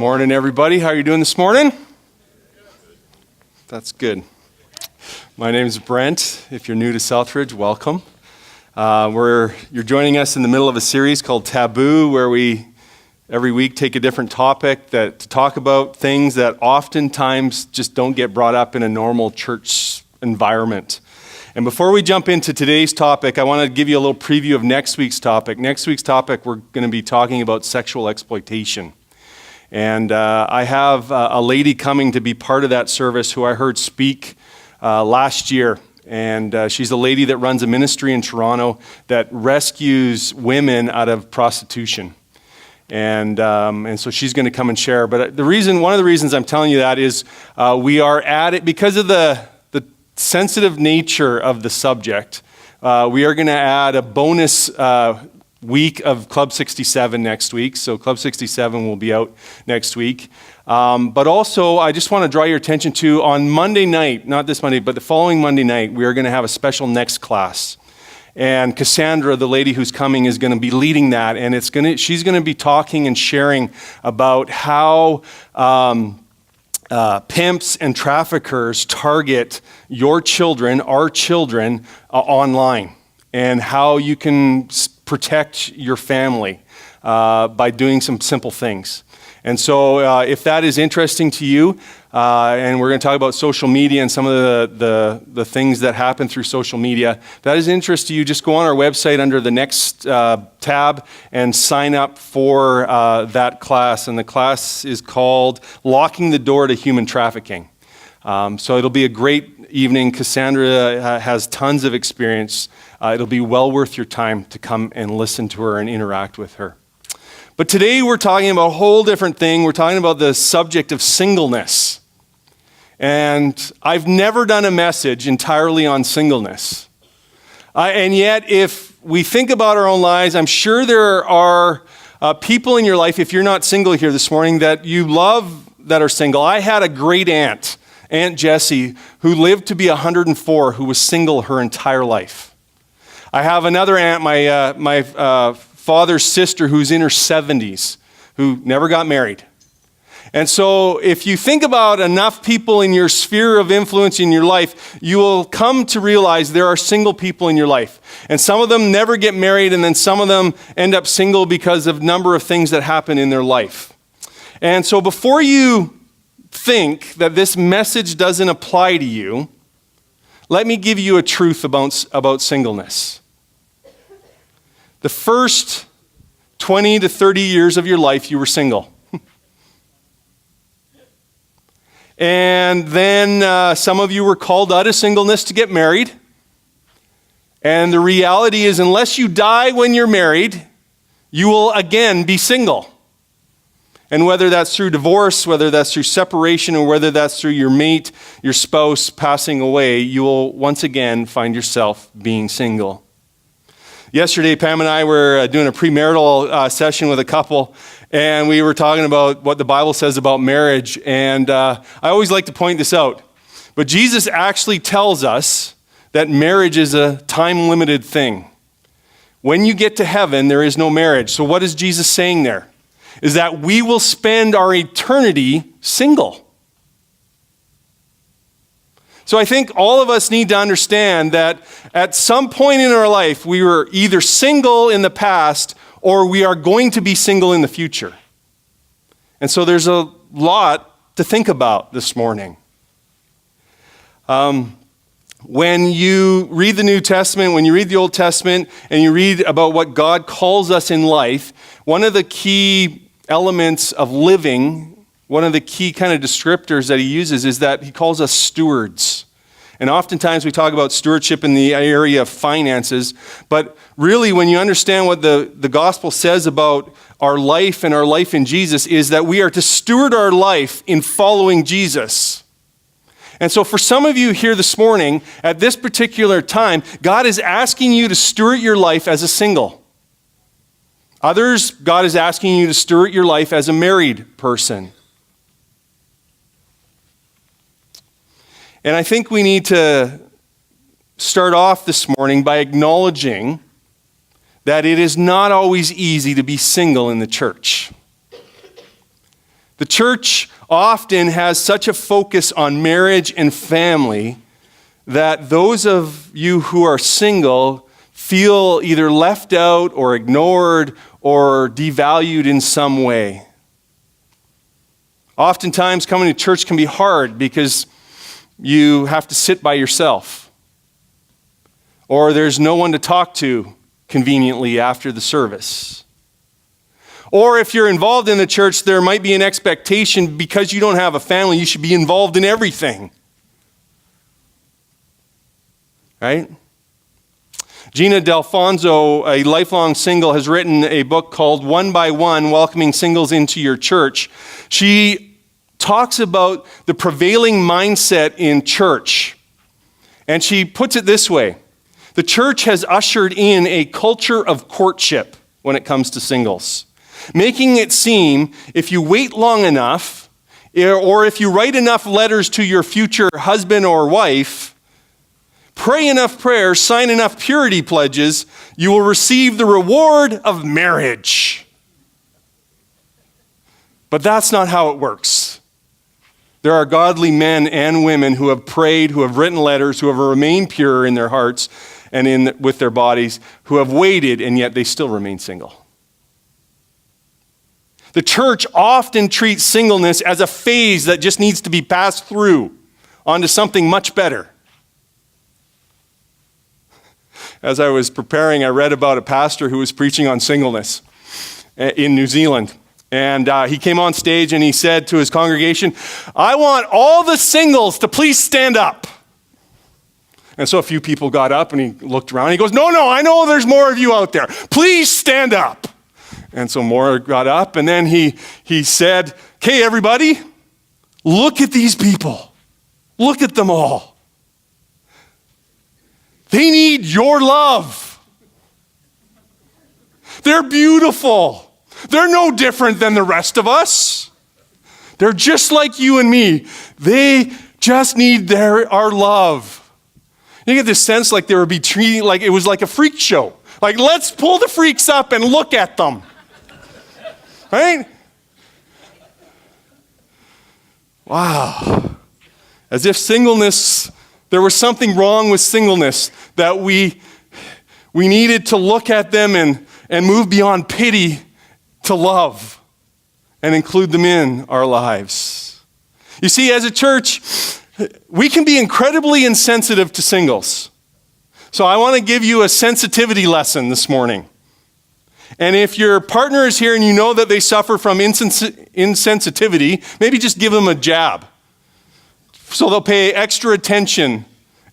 Morning, everybody. How are you doing this morning? That's good. My name is Brent. If you're new to SouthRidge, welcome. You're joining us in the middle of a series called Taboo, where we every week take a different topic to talk about things that oftentimes just don't get brought up in a normal church environment. And before we jump into today's topic, I want to give you a little preview of next week's topic. Next week's topic, we're going to be talking about sexual exploitation. And I have a lady coming to be part of that service who I heard speak last year. And she's a lady that runs a ministry in Toronto that rescues women out of prostitution. And so she's going to come and share. But one of the reasons I'm telling you that is we are at it because of the sensitive nature of the subject. We are going to add a bonus week of Club 67 next week. So Club 67 will be out next week. But also, I just want to draw your attention to on Monday night, not this Monday, but the following Monday night, we are going to have a special next class. And Cassandra, the lady who's coming, is going to be leading that. And she's going to be talking and sharing about how pimps and traffickers target your children, our children, online, and how you can protect your family by doing some simple things. And so if that is interesting to you, and we're going to talk about social media and some of the things that happen through social media, if that is interest to you, just go on our website under the next tab and sign up for that class. And the class is called Locking the Door to Human Trafficking. So it'll be a great evening. Cassandra has tons of experience. It'll be well worth your time to come and listen to her and interact with her. But today we're talking about a whole different thing. We're talking about the subject of singleness. And I've never done a message entirely on singleness. And yet, if we think about our own lives, I'm sure there are people in your life, if you're not single here this morning, that you love that are single. I had a great aunt, Aunt Jessie, who lived to be 104, who was single her entire life. I have another aunt, my father's sister, who's in her 70s, who never got married. And so if you think about enough people in your sphere of influence in your life, you will come to realize there are single people in your life. And some of them never get married, and then some of them end up single because of a number of things that happen in their life. And so before you think that this message doesn't apply to you, let me give you a truth about singleness. The first 20 to 30 years of your life, you were single. And then some of you were called out of singleness to get married. And the reality is, unless you die when you're married, you will again be single. And whether that's through divorce, whether that's through separation, or whether that's through your mate, your spouse passing away, you will once again find yourself being single. Yesterday, Pam and I were doing a premarital session with a couple, and we were talking about what the Bible says about marriage. And I always like to point this out. But Jesus actually tells us that marriage is a time-limited thing. When you get to heaven, there is no marriage. So what is Jesus saying there? Is that we will spend our eternity single. So I think all of us need to understand that at some point in our life, we were either single in the past or we are going to be single in the future. And so there's a lot to think about this morning. When you read the New Testament, when you read the Old Testament, and you read about what God calls us in life, one of the key elements of living, one of the key kind of descriptors that he uses is that he calls us stewards. And oftentimes we talk about stewardship in the area of finances, but really when you understand what the gospel says about our life and our life in Jesus is that we are to steward our life in following Jesus. And so for some of you here this morning, at this particular time, God is asking you to steward your life as a single. Others, God is asking you to steward your life as a married person. And I think we need to start off this morning by acknowledging that it is not always easy to be single in the church. The church often has such a focus on marriage and family that those of you who are single feel either left out or ignored or devalued in some way. Oftentimes, coming to church can be hard because you have to sit by yourself, or there's no one to talk to conveniently after the service. Or if you're involved in the church, there might be an expectation because you don't have a family, you should be involved in everything. Right? Gina D'Alfonso, a lifelong single, has written a book called One by One, Welcoming Singles into Your Church. She talks about the prevailing mindset in church. And she puts it this way: the church has ushered in a culture of courtship when it comes to singles, making it seem if you wait long enough, or if you write enough letters to your future husband or wife, pray enough prayers, sign enough purity pledges, you will receive the reward of marriage. But that's not how it works. There are godly men and women who have prayed, who have written letters, who have remained pure in their hearts and with their bodies, who have waited, and yet they still remain single. The church often treats singleness as a phase that just needs to be passed through onto something much better. As I was preparing, I read about a pastor who was preaching on singleness in New Zealand. And he came on stage and he said to his congregation, "I want all the singles to please stand up." And so a few people got up and he looked around. He goes, no, I know there's more of you out there. Please stand up. And so more got up, and then he said, "Okay, everybody, look at these people. Look at them all. They need your love. They're beautiful. They're no different than the rest of us. They're just like you and me. They just need our love." You get this sense like they were being treated like it was like a freak show. Like, let's pull the freaks up and look at them. Right? Wow. As if singleness, there was something wrong with singleness, that we needed to look at them and move beyond pity to love and include them in our lives. You see, as a church, we can be incredibly insensitive to singles. So I want to give you a sensitivity lesson this morning. And if your partner is here and you know that they suffer from insensitivity, maybe just give them a jab, so they'll pay extra attention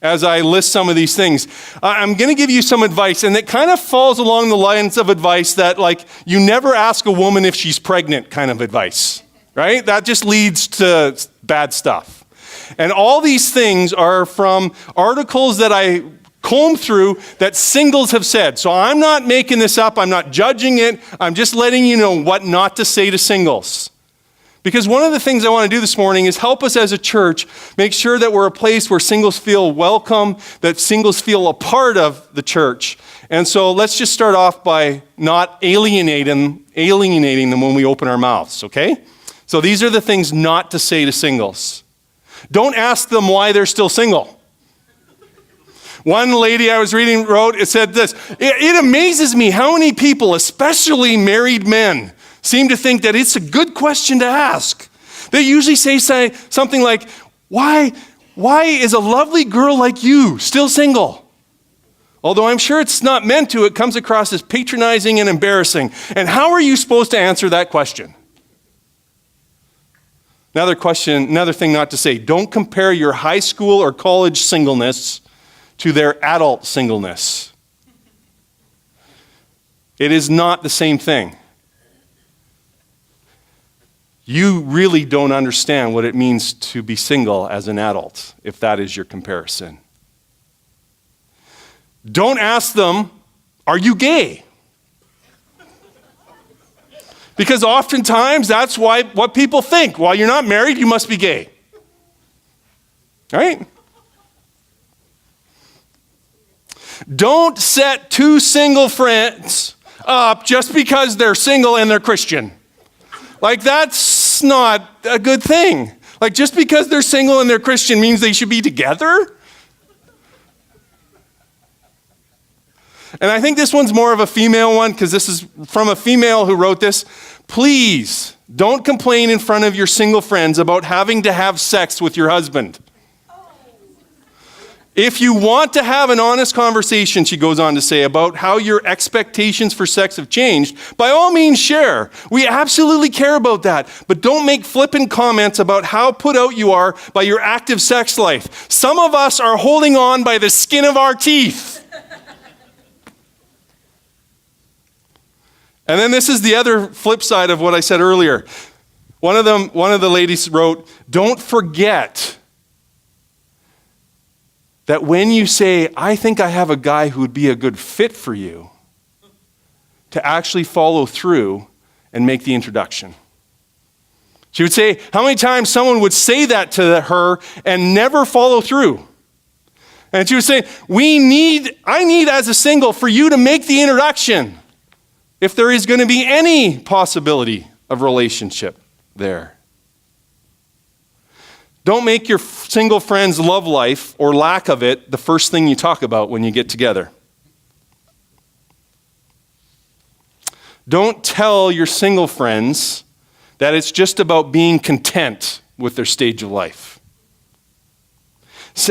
as I list some of these things. I'm going to give you some advice, and it kind of falls along the lines of advice that, like, you never ask a woman if she's pregnant kind of advice, right? That just leads to bad stuff. And all these things are from articles that I combed through that singles have said. So I'm not making this up. I'm not judging it. I'm just letting you know what not to say to singles. Because one of the things I want to do this morning is help us as a church make sure that we're a place where singles feel welcome, that singles feel a part of the church. And so let's just start off by not alienating them when we open our mouths, okay? So these are the things not to say to singles. Don't ask them why they're still single. One lady I was reading wrote, it said this: it amazes me how many people, especially married men, seem to think that it's a good question to ask. They usually say something like, why is a lovely girl like you still single? Although I'm sure it's not meant to, it comes across as patronizing and embarrassing. And how are you supposed to answer that question? Another thing not to say: don't compare your high school or college singleness to their adult singleness. It is not the same thing. You really don't understand what it means to be single as an adult, if that is your comparison. Don't ask them, "Are you gay?" Because oftentimes that's what people think. Well, you're not married, you must be gay. Right? Don't set two single friends up just because they're single and they're Christian. Like, that's That's not a good thing. Like, just because they're single and they're Christian means they should be together? And I think this one's more of a female one, because this is from a female who wrote this. Please don't complain in front of your single friends about having to have sex with your husband. If you want to have an honest conversation, she goes on to say, about how your expectations for sex have changed, by all means share. We absolutely care about that. But don't make flippant comments about how put out you are by your active sex life. Some of us are holding on by the skin of our teeth. And then this is the other flip side of what I said earlier. One of the ladies wrote, don't forget that when you say, I think I have a guy who would be a good fit for you, to actually follow through and make the introduction. She would say, how many times someone would say that to her and never follow through? And she would say, I need as a single for you to make the introduction if there is going to be any possibility of relationship there. Don't make your single friend's love life or lack of it the first thing you talk about when you get together. Don't tell your single friends that it's just about being content with their stage of life.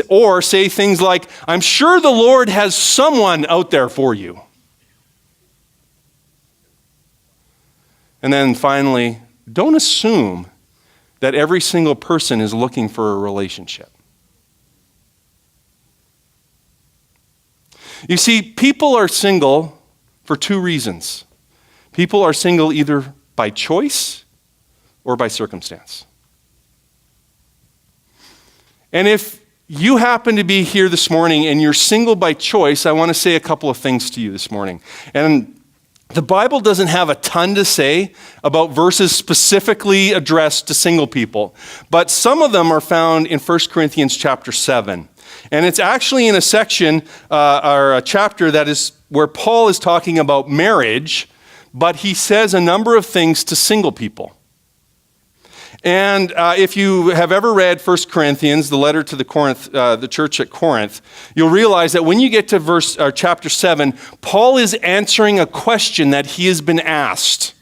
Or say things like, I'm sure the Lord has someone out there for you. And then finally, don't assume that every single person is looking for a relationship. You see, people are single for two reasons. People are single either by choice or by circumstance. And if you happen to be here this morning and you're single by choice, I want to say a couple of things to you this morning. And the Bible doesn't have a ton to say about verses specifically addressed to single people, but some of them are found in 1 Corinthians chapter 7. And it's actually in a section or a chapter that is where Paul is talking about marriage, but he says a number of things to single people. And if you have ever read 1 Corinthians, the letter to the church at Corinth, you'll realize that when you get to chapter 7, Paul is answering a question that he has been asked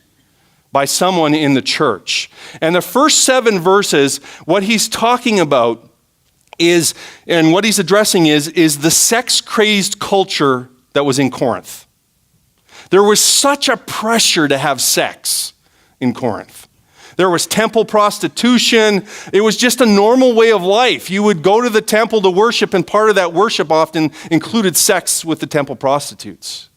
by someone in the church. And the first 7 verses, what he's talking about is, and what he's addressing is the sex-crazed culture that was in Corinth. There was such a pressure to have sex in Corinth. There was temple prostitution. It was just a normal way of life. You would go to the temple to worship, and part of that worship often included sex with the temple prostitutes.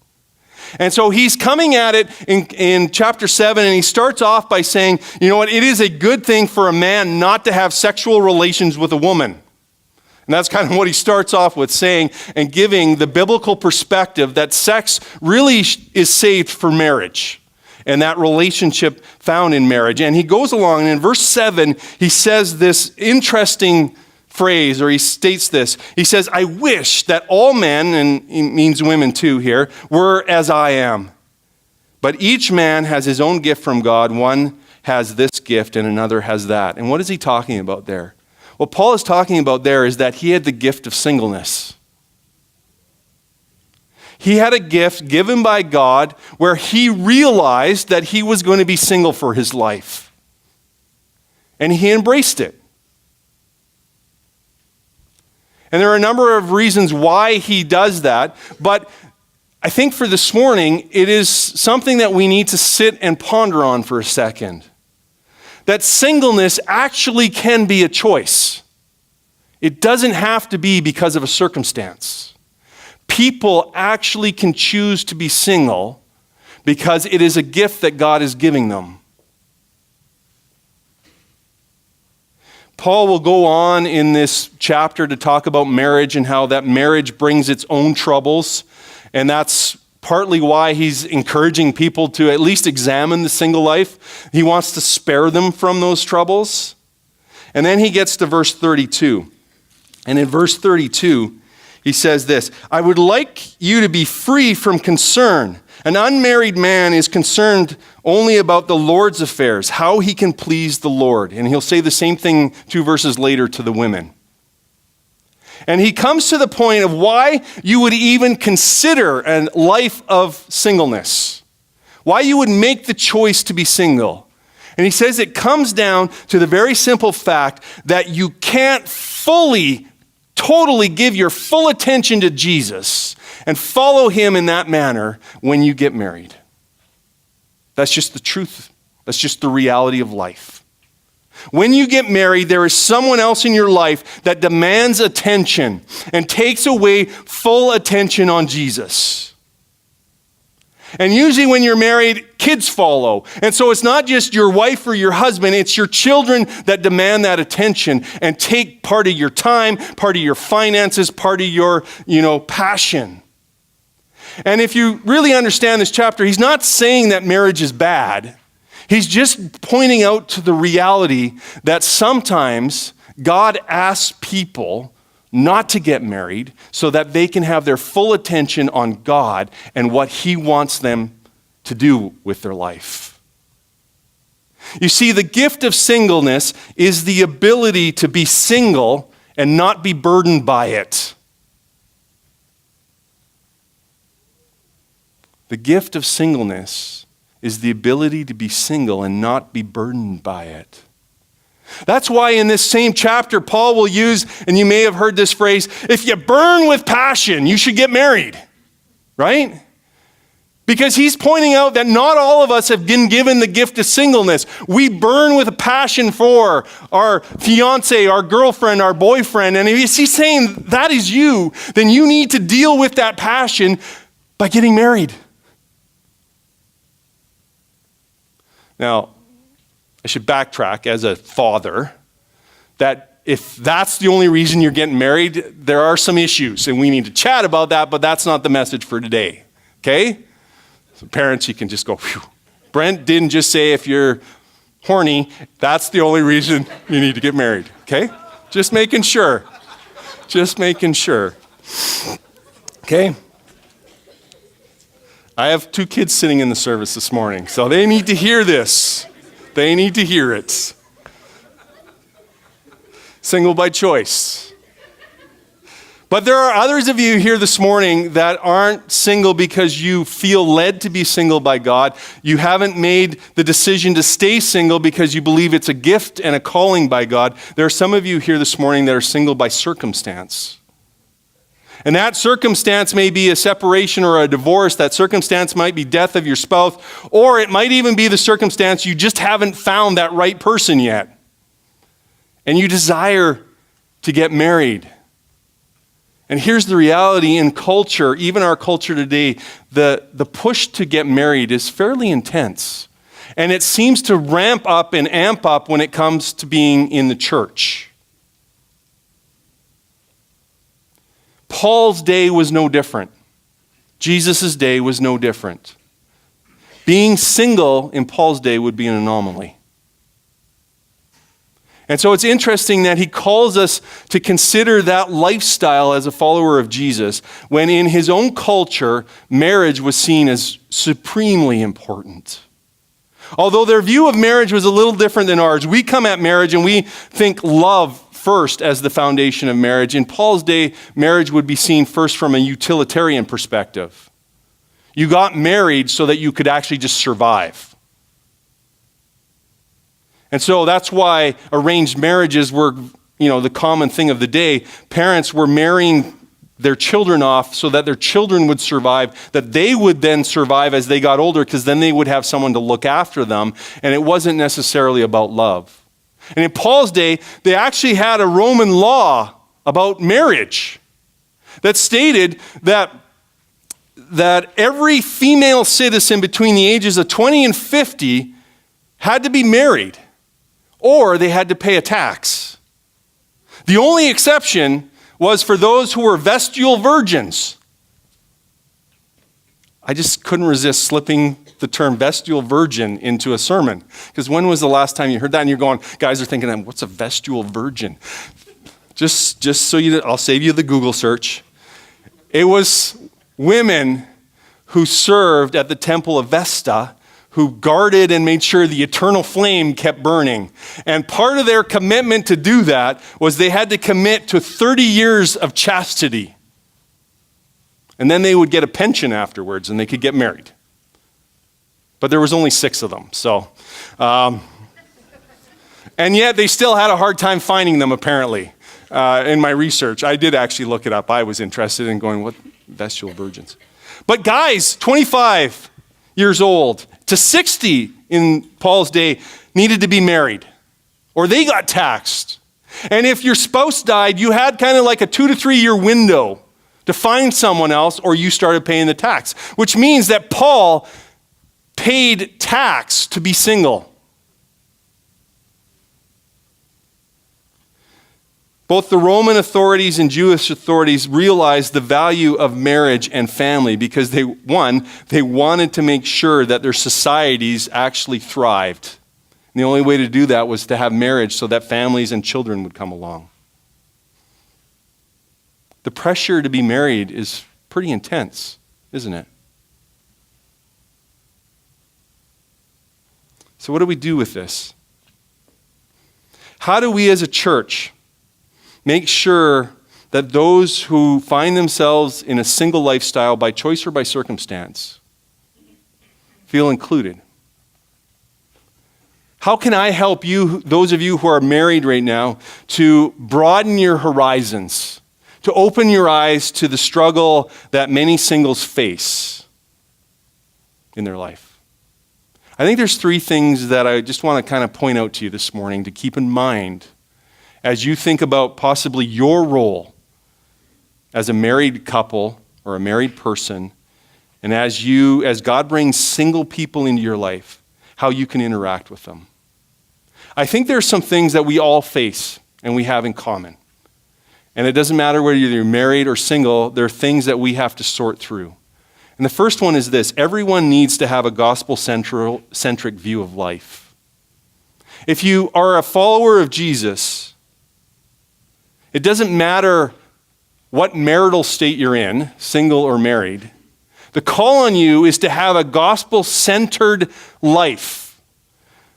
And so he's coming at it in chapter 7, and he starts off by saying, you know what, it is a good thing for a man not to have sexual relations with a woman. And that's kind of what he starts off with saying, and giving the biblical perspective that sex really is saved for marriage. And that relationship found in marriage. And he goes along, and in verse 7, he says this interesting phrase, or he states this. He says, I wish that all men, and he means women too here, were as I am. But each man has his own gift from God. One has this gift and another has that. And what is he talking about there? What Paul is talking about there is that he had the gift of singleness. He had a gift given by God where he realized that he was going to be single for his life. And he embraced it. And there are a number of reasons why he does that, but I think for this morning, it is something that we need to sit and ponder on for a second. That singleness actually can be a choice. It doesn't have to be because of a circumstance. People actually can choose to be single because it is a gift that God is giving them. Paul will go on in this chapter to talk about marriage and how that marriage brings its own troubles. And that's partly why he's encouraging people to at least examine the single life. He wants to spare them from those troubles. And then he gets to verse 32. And in verse 32, He says this, I would like you to be free from concern. An unmarried man is concerned only about the Lord's affairs, how he can please the Lord. And he'll say the same thing 2 verses later to the women. And he comes to the point of why you would even consider a life of singleness, why you would make the choice to be single. And he says it comes down to the very simple fact that you can't totally give your full attention to Jesus and follow him in that manner when you get married. That's just the truth. That's just the reality of life. When you get married, there is someone else in your life that demands attention and takes away full attention on Jesus. And usually when you're married, kids follow. And so it's not just your wife or your husband, it's your children that demand that attention and take part of your time, part of your finances, part of your, passion. And if you really understand this chapter, he's not saying that marriage is bad. He's just pointing out to the reality that sometimes God asks people not to get married so that they can have their full attention on God and what he wants them to do with their life. You see, the gift of singleness is the ability to be single and not be burdened by it. The gift of singleness is the ability to be single and not be burdened by it. That's why in this same chapter, Paul will use, and you may have heard this phrase, if you burn with passion, you should get married, right? Because he's pointing out that not all of us have been given the gift of singleness. We burn with a passion for our fiance, our girlfriend, our boyfriend, and if he's saying that is you, then you need to deal with that passion by getting married. Now, I should backtrack as a father, that if that's the only reason you're getting married, there are some issues, and we need to chat about that, but that's not the message for today, okay? So parents, you can just go, phew. Brent didn't just say if you're horny, that's the only reason you need to get married, okay? Just making sure. Just making sure. Okay? I have 2 kids sitting in the service this morning, so they need to hear this. They need to hear it. Single by choice. But there are others of you here this morning that aren't single because you feel led to be single by God. You haven't made the decision to stay single because you believe it's a gift and a calling by God. There are some of you here this morning that are single by circumstance. And that circumstance may be a separation or a divorce. That circumstance might be death of your spouse, or it might even be the circumstance you just haven't found that right person yet. And you desire to get married. And here's the reality in culture, even our culture today, the push to get married is fairly intense. And it seems to ramp up and amp up when it comes to being in the church. Paul's day was no different. Jesus' day was no different. Being single in Paul's day would be an anomaly. And so it's interesting that he calls us to consider that lifestyle as a follower of Jesus, when in his own culture, marriage was seen as supremely important. Although their view of marriage was a little different than ours. We come at marriage and we think love first as the foundation of marriage. In Paul's day, marriage would be seen first from a utilitarian perspective. You got married so that you could actually just survive. And so that's why arranged marriages were, the common thing of the day. Parents were marrying their children off so that their children would survive, that they would then survive as they got older, because then they would have someone to look after them, and it wasn't necessarily about love. And in Paul's day, they actually had a Roman law about marriage that stated that every female citizen between the ages of 20 and 50 had to be married, or they had to pay a tax. The only exception was for those who were vestial virgins. I just couldn't resist slipping the term vestial virgin into a sermon. Because when was the last time you heard that? And you're going, guys are thinking, what's a vestial virgin? Just so I'll save you the Google search. It was women who served at the temple of Vesta, who guarded and made sure the eternal flame kept burning. And part of their commitment to do that was they had to commit to 30 years of chastity. And then they would get a pension afterwards and they could get married. But there was only 6 of them, so. And yet they still had a hard time finding them, apparently, in my research. I did actually look it up. I was interested in going, what vestal virgins? But guys, 25 years old to 60 in Paul's day needed to be married, or they got taxed. And if your spouse died, you had kind of like a 2 to 3 year window to find someone else, or you started paying the tax, which means that Paul paid tax to be single. Both the Roman authorities and Jewish authorities realized the value of marriage and family because they wanted to make sure that their societies actually thrived. And the only way to do that was to have marriage so that families and children would come along. The pressure to be married is pretty intense, isn't it? So what do we do with this? How do we as a church make sure that those who find themselves in a single lifestyle by choice or by circumstance feel included? How can I help you, those of you who are married right now, to broaden your horizons, to open your eyes to the struggle that many singles face in their life? I think there's 3 things that I just want to kind of point out to you this morning to keep in mind as you think about possibly your role as a married couple or a married person, and as God brings single people into your life, how you can interact with them. I think there's some things that we all face and we have in common. And it doesn't matter whether you're married or single, there are things that we have to sort through. And the first one is this: everyone needs to have a gospel-centric view of life. If you are a follower of Jesus, it doesn't matter what marital state you're in, single or married. The call on you is to have a gospel-centered life,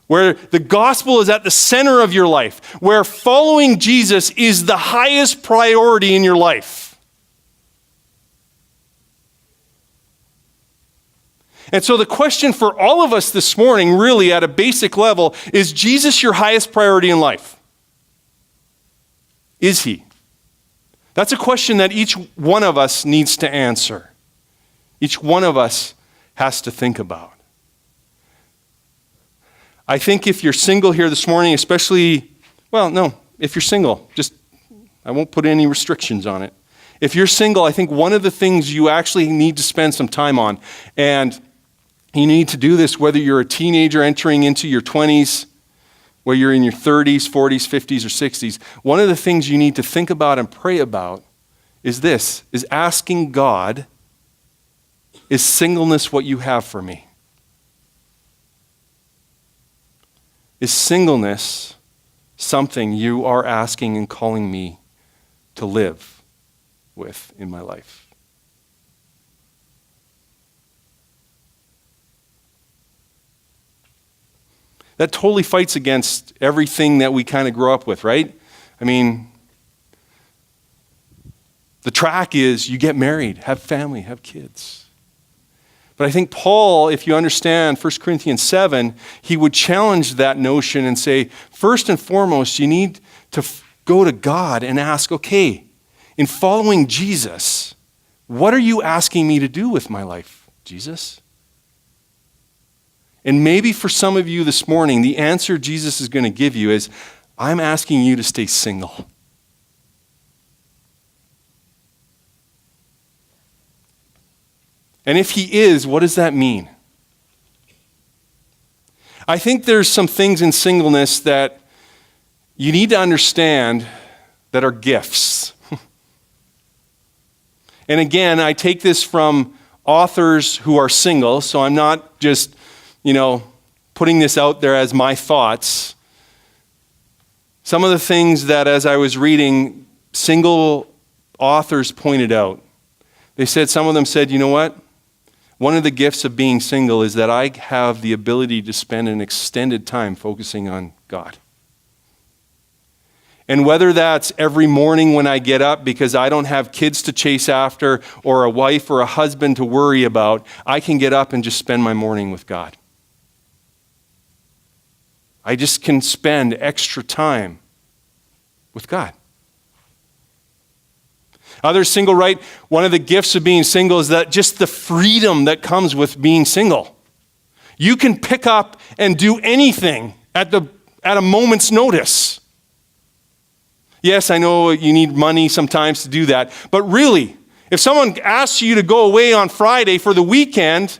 where the gospel is at the center of your life, where following Jesus is the highest priority in your life. And so the question for all of us this morning, really at a basic level, is Jesus your highest priority in life? Is he? That's a question that each one of us needs to answer. Each one of us has to think about. I think if you're single here this morning, especially, if you're single, I won't put any restrictions on it. If you're single, I think one of the things you actually need to spend some time on, and you need to do this whether you're a teenager entering into your 20s, whether you're in your 30s, 40s, 50s, or 60s, one of the things you need to think about and pray about is this, is asking God, is singleness what you have for me? Is singleness something you are asking and calling me to live with in my life? That totally fights against everything that we kind of grow up with, right? I mean, the track is you get married, have family, have kids. But I think Paul, if you understand 1 Corinthians 7, he would challenge that notion and say, first and foremost, you need to go to God and ask, okay, in following Jesus, what are you asking me to do with my life, Jesus? And maybe for some of you this morning, the answer Jesus is going to give you is, I'm asking you to stay single. And if he is, what does that mean? I think there's some things in singleness that you need to understand that are gifts. And again, I take this from authors who are single, so I'm not just putting this out there as my thoughts. Some of the things that as I was reading, single authors pointed out Some of them said, you know what? One of the gifts of being single is that I have the ability to spend an extended time focusing on God. And whether that's every morning when I get up because I don't have kids to chase after or a wife or a husband to worry about, I can get up and just spend my morning with God. I just can spend extra time with God. Others single write, one of the gifts of being single is that just the freedom that comes with being single. You can pick up and do anything at a moment's notice. Yes, I know you need money sometimes to do that, but really, if someone asks you to go away on Friday for the weekend,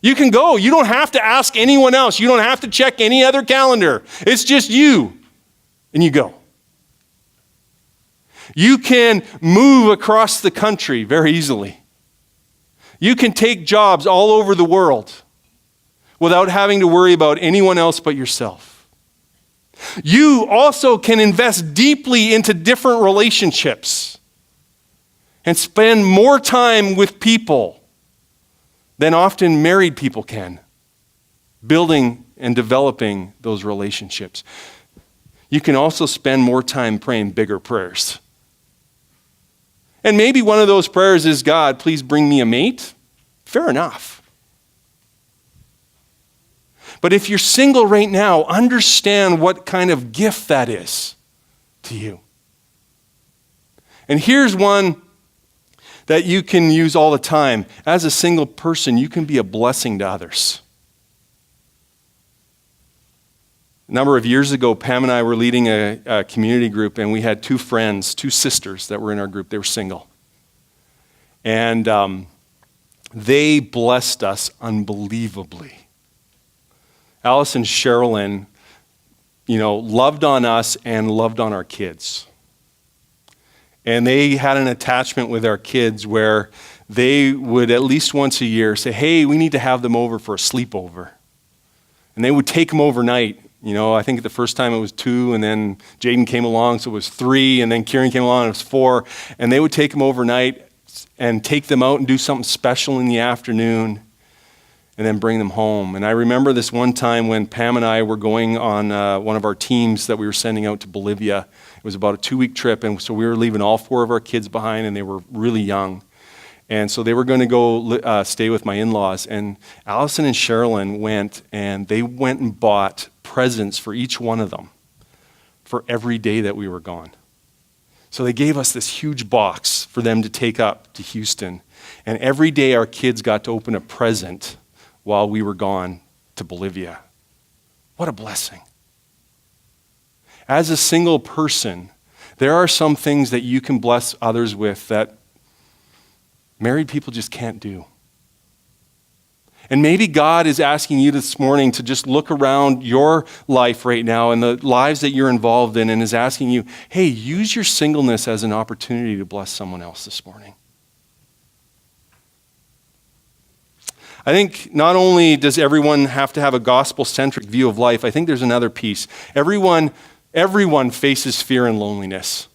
you can go. You don't have to ask anyone else. You don't have to check any other calendar. It's just you, and you go. You can move across the country very easily. You can take jobs all over the world without having to worry about anyone else but yourself. You also can invest deeply into different relationships and spend more time with people than often married people can, building and developing those relationships. You can also spend more time praying bigger prayers. And maybe one of those prayers is, God, please bring me a mate. Fair enough. But if you're single right now, understand what kind of gift that is to you. And here's one that you can use all the time. As a single person, you can be a blessing to others. A number of years ago, Pam and I were leading a community group, and we had two friends, two sisters that were in our group. They were single. And they blessed us unbelievably. Alice and Sherilyn, loved on us and loved on our kids. And they had an attachment with our kids where they would at least once a year say, hey, we need to have them over for a sleepover. And they would take them overnight. I think the first time it was 2, and then Jaden came along, so it was 3, and then Kieran came along, and it was 4. And they would take them overnight and take them out and do something special in the afternoon and then bring them home. And I remember this one time when Pam and I were going on one of our teams that we were sending out to Bolivia. It was about a 2-week trip, and so we were leaving all 4 of our kids behind, and they were really young. And so they were going to go stay with my in-laws. And Allison and Sherilyn went and bought presents for each one of them for every day that we were gone. So they gave us this huge box for them to take up to Houston. And every day our kids got to open a present while we were gone to Bolivia. What a blessing. As a single person, there are some things that you can bless others with that married people just can't do. And maybe God is asking you this morning to just look around your life right now and the lives that you're involved in, and is asking you, hey, use your singleness as an opportunity to bless someone else this morning. I think not only does everyone have to have a gospel-centric view of life, I think there's another piece. Everyone faces fear and loneliness.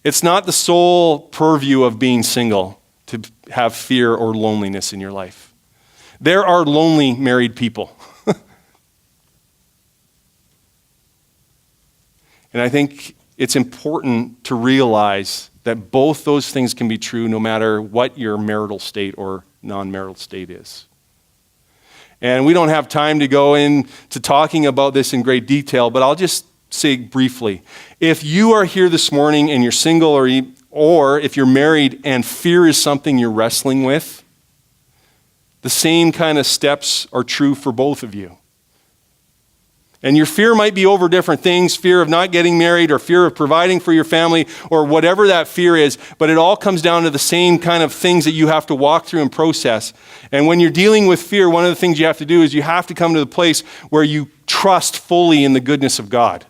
It's not the sole purview of being single to have fear or loneliness in your life. There are lonely married people. And I think it's important to realize that both those things can be true no matter what your marital state or non-marital state is. And we don't have time to go into talking about this in great detail, but I'll just say briefly, if you are here this morning and you're single or if you're married and fear is something you're wrestling with, the same kind of steps are true for both of you. And your fear might be over different things, fear of not getting married or fear of providing for your family or whatever that fear is, but it all comes down to the same kind of things that you have to walk through and process. And when you're dealing with fear, one of the things you have to do is you have to come to the place where you trust fully in the goodness of God.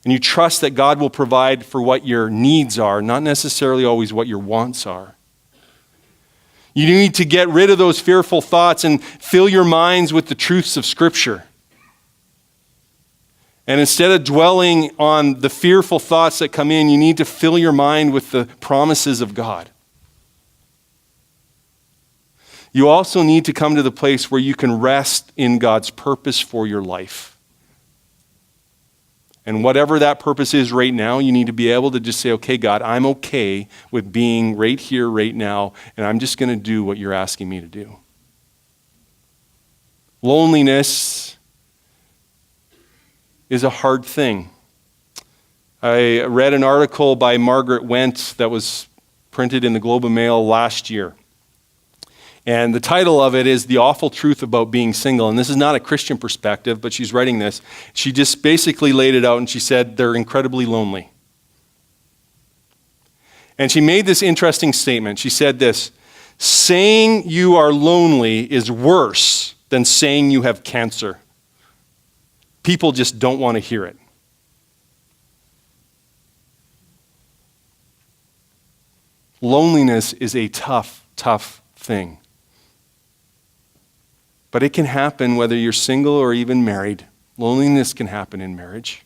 And you trust that God will provide for what your needs are, not necessarily always what your wants are. You need to get rid of those fearful thoughts and fill your minds with the truths of Scripture. And instead of dwelling on the fearful thoughts that come in, you need to fill your mind with the promises of God. you also need to come to the place where you can rest in God's purpose for your life. And whatever that purpose is right now, you need to be able to just say, okay, God, I'm okay with being right here, right now, and I'm just going to do what you're asking me to do. Loneliness is a hard thing. I read an article by Margaret Wendt that was printed in the Globe and Mail last year. And the title of it is The Awful Truth About Being Single. And this is not a Christian perspective, but she's writing this. She just basically laid it out and she said they're incredibly lonely. And she made this interesting statement. She said this, saying you are lonely is worse than saying you have cancer. People just don't want to hear it. Loneliness is a tough, tough thing. But it can happen whether you're single or even married. Loneliness can happen in marriage,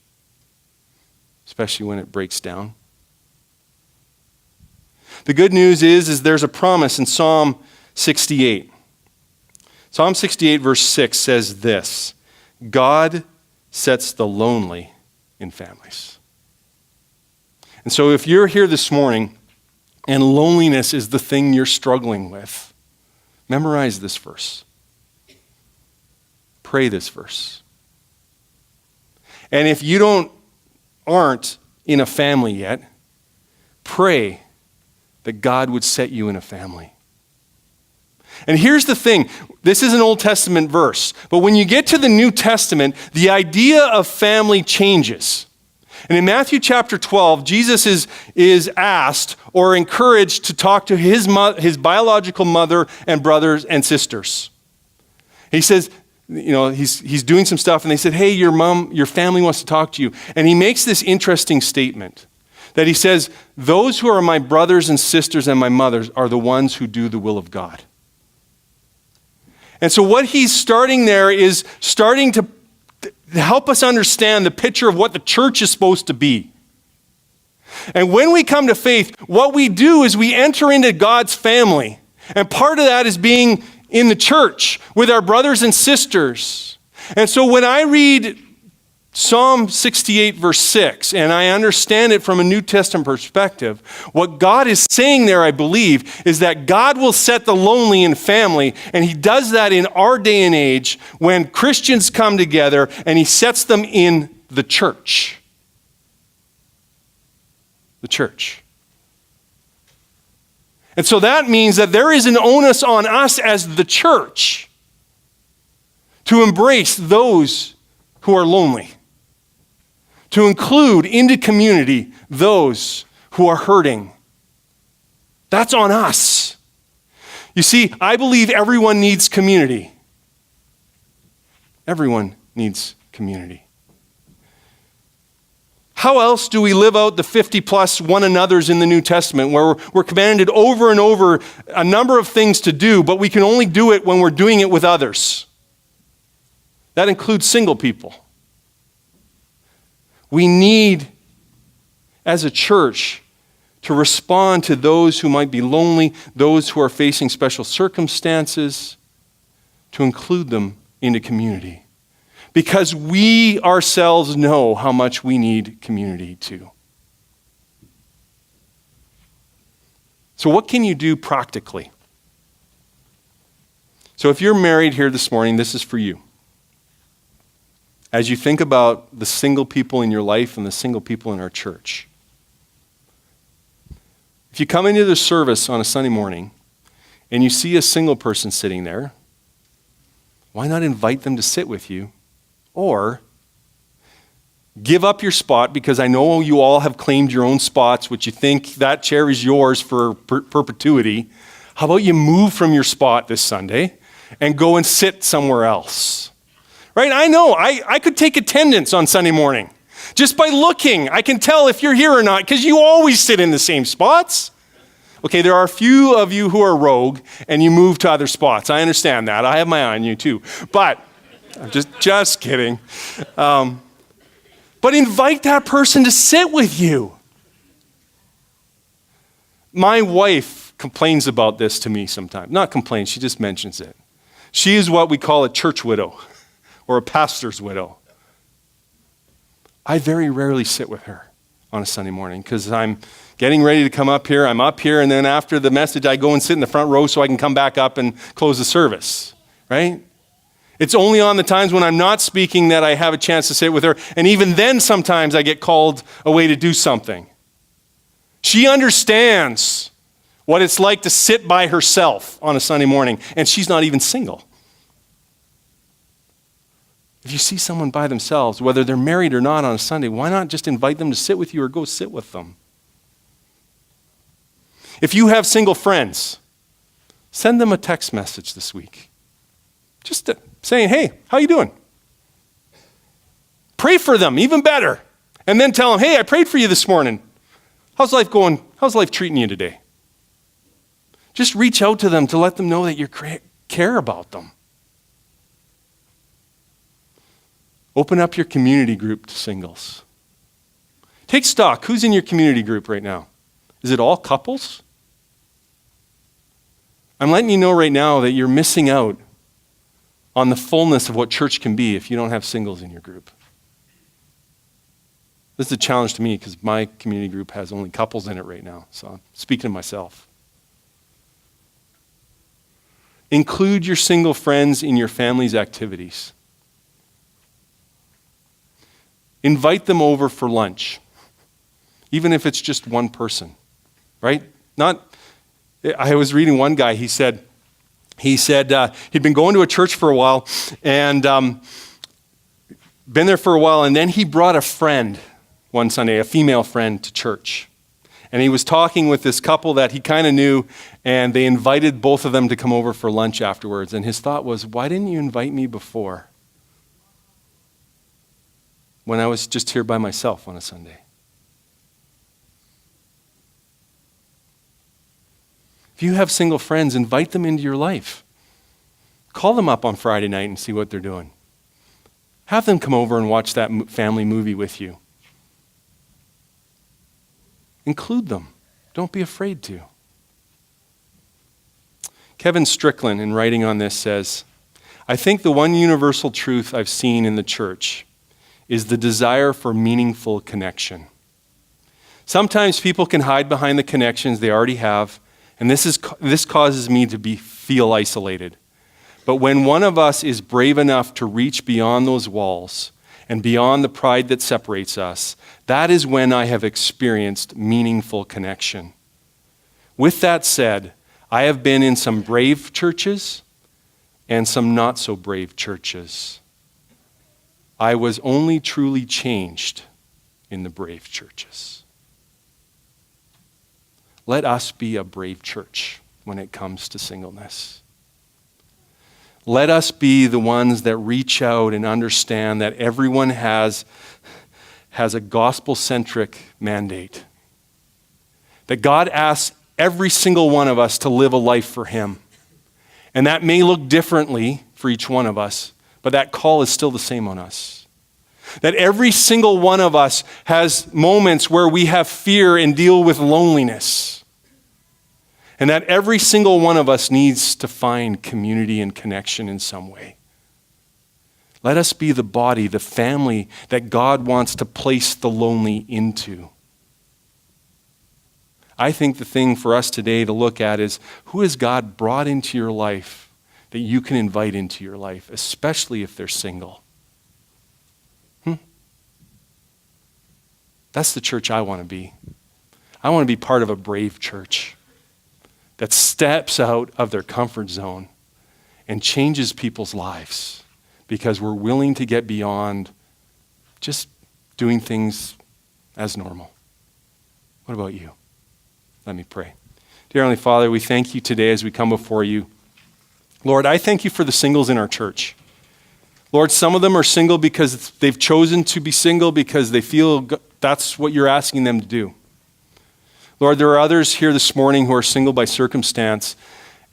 especially when it breaks down. The good news is there's a promise in Psalm 68. Psalm 68 verse 6 says this, God sets the lonely in families. And so if you're here this morning and loneliness is the thing you're struggling with, memorize this verse. Pray this verse. And if you aren't in a family yet, pray that God would set you in a family. And here's the thing, this is an Old Testament verse, but when you get to the New Testament, the idea of family changes. And in Matthew chapter 12, Jesus is asked or encouraged to talk to his biological mother and brothers and sisters. He says, he's doing some stuff and they said, hey, your family wants to talk to you. And he makes this interesting statement that he says, those who are my brothers and sisters and my mothers are the ones who do the will of God. And so what he's starting there is starting to help us understand the picture of what the church is supposed to be. And when we come to faith, what we do is we enter into God's family. And part of that is being in the church with our brothers and sisters. And so when I read Psalm 68 verse 6, and I understand it from a New Testament perspective, what God is saying there, I believe, is that God will set the lonely in family, and he does that in our day and age when Christians come together and he sets them in the church. The church. And so that means that there is an onus on us as the church to embrace those who are lonely, to include into community those who are hurting. That's on us. You see, I believe everyone needs community. Everyone needs community. How else do we live out the 50 plus one another's in the New Testament where we're commanded over and over a number of things to do, but we can only do it when we're doing it with others? That includes single people. We need, as a church, to respond to those who might be lonely, those who are facing special circumstances, to include them into community. Because we ourselves know how much we need community too. So what can you do practically? So if you're married here this morning, this is for you. As you think about the single people in your life and the single people in our church. If you come into the service on a Sunday morning and you see a single person sitting there, why not invite them to sit with you? Or give up your spot, because I know you all have claimed your own spots, which you think that chair is yours for perpetuity. How about you move from your spot this Sunday and go and sit somewhere else? Right? I know, I could take attendance on Sunday morning. Just by looking, I can tell if you're here or not, because you always sit in the same spots. Okay, there are a few of you who are rogue and you move to other spots. I understand that. I have my eye on you too. But I'm just kidding. But invite that person to sit with you. My wife complains about this to me sometimes. Not complains, she just mentions it. She is what we call a church widow or a pastor's widow. I very rarely sit with her on a Sunday morning because I'm getting ready to come up here. I'm up here, and then after the message, I go and sit in the front row so I can come back up and close the service, right? It's only on the times when I'm not speaking that I have a chance to sit with her, and even then sometimes I get called away to do something. She understands what it's like to sit by herself on a Sunday morning, and she's not even single. If you see someone by themselves, whether they're married or not on a Sunday, why not just invite them to sit with you or go sit with them? If you have single friends, send them a text message this week. Just saying, hey, how you doing? Pray for them, even better. And then tell them, hey, I prayed for you this morning. How's life going? How's life treating you today? Just reach out to them to let them know that you care about them. Open up your community group to singles. Take stock. Who's in your community group right now? Is it all couples? I'm letting you know right now that you're missing out on the fullness of what church can be if you don't have singles in your group. This is a challenge to me because my community group has only couples in it right now, so I'm speaking to myself. Include your single friends in your family's activities. Invite them over for lunch, even if it's just one person, right? I was reading one guy, he said he'd been going to a church for a while and been there for a while, and then he brought a friend one Sunday, a female friend, to church. And he was talking with this couple that he kind of knew, and they invited both of them to come over for lunch afterwards. And his thought was, why didn't you invite me before? When I was just here by myself on a Sunday. If you have single friends, invite them into your life. Call them up on Friday night and see what they're doing. Have them come over and watch that family movie with you. Include them. Don't be afraid to. Kevin Strickland, in writing on this, says, I think the one universal truth I've seen in the church is the desire for meaningful connection. Sometimes people can hide behind the connections they already have, and this causes me to feel isolated. But when one of us is brave enough to reach beyond those walls and beyond the pride that separates us, that is when I have experienced meaningful connection. With that said, I have been in some brave churches and some not so brave churches. I was only truly changed in the brave churches. Let us be a brave church when it comes to singleness. Let us be the ones that reach out and understand that everyone has a gospel-centric mandate. That God asks every single one of us to live a life for Him. And that may look differently for each one of us, but that call is still the same on us. That every single one of us has moments where we have fear and deal with loneliness. And that every single one of us needs to find community and connection in some way. Let us be the body, the family that God wants to place the lonely into. I think the thing for us today to look at is, who has God brought into your life that you can invite into your life, especially if they're single? That's the church I want to be. I want to be part of a brave church that steps out of their comfort zone and changes people's lives because we're willing to get beyond just doing things as normal. What about you? Let me pray. Dear Heavenly Father, we thank you today as we come before you. Lord, I thank you for the singles in our church. Lord, some of them are single because they've chosen to be single because they feel that's what you're asking them to do. Lord, there are others here this morning who are single by circumstance,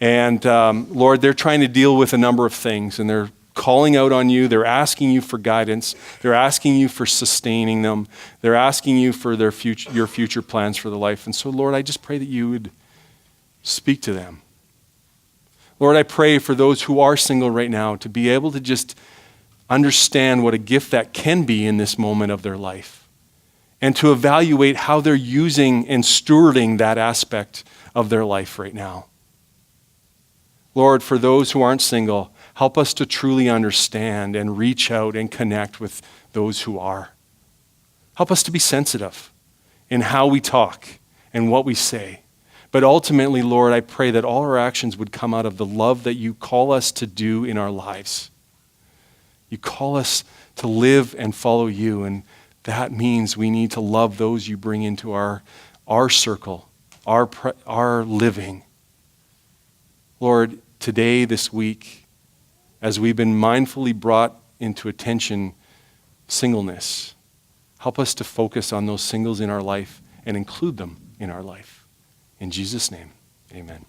and Lord, they're trying to deal with a number of things, and they're calling out on you. They're asking you for guidance. They're asking you for sustaining them. They're asking you for your future plans for their life. And so, Lord, I just pray that you Speak to them. Lord, I pray for those who are single right now to be able to just understand what a gift that can be in this moment of their life, and to evaluate how they're using and stewarding that aspect of their life right now. Lord, for those who aren't single, help us to truly understand and reach out and connect with those who are. Help us to be sensitive in how we talk and what we say. But ultimately, Lord, I pray that all our actions would come out of the love that you call us to do in our lives. You call us to live and follow you, and that means we need to love those you bring into our circle, our living. Lord, today, this week, as we've been mindfully brought into attention singleness, help us to focus on those singles in our life and include them in our life. In Jesus' name, amen.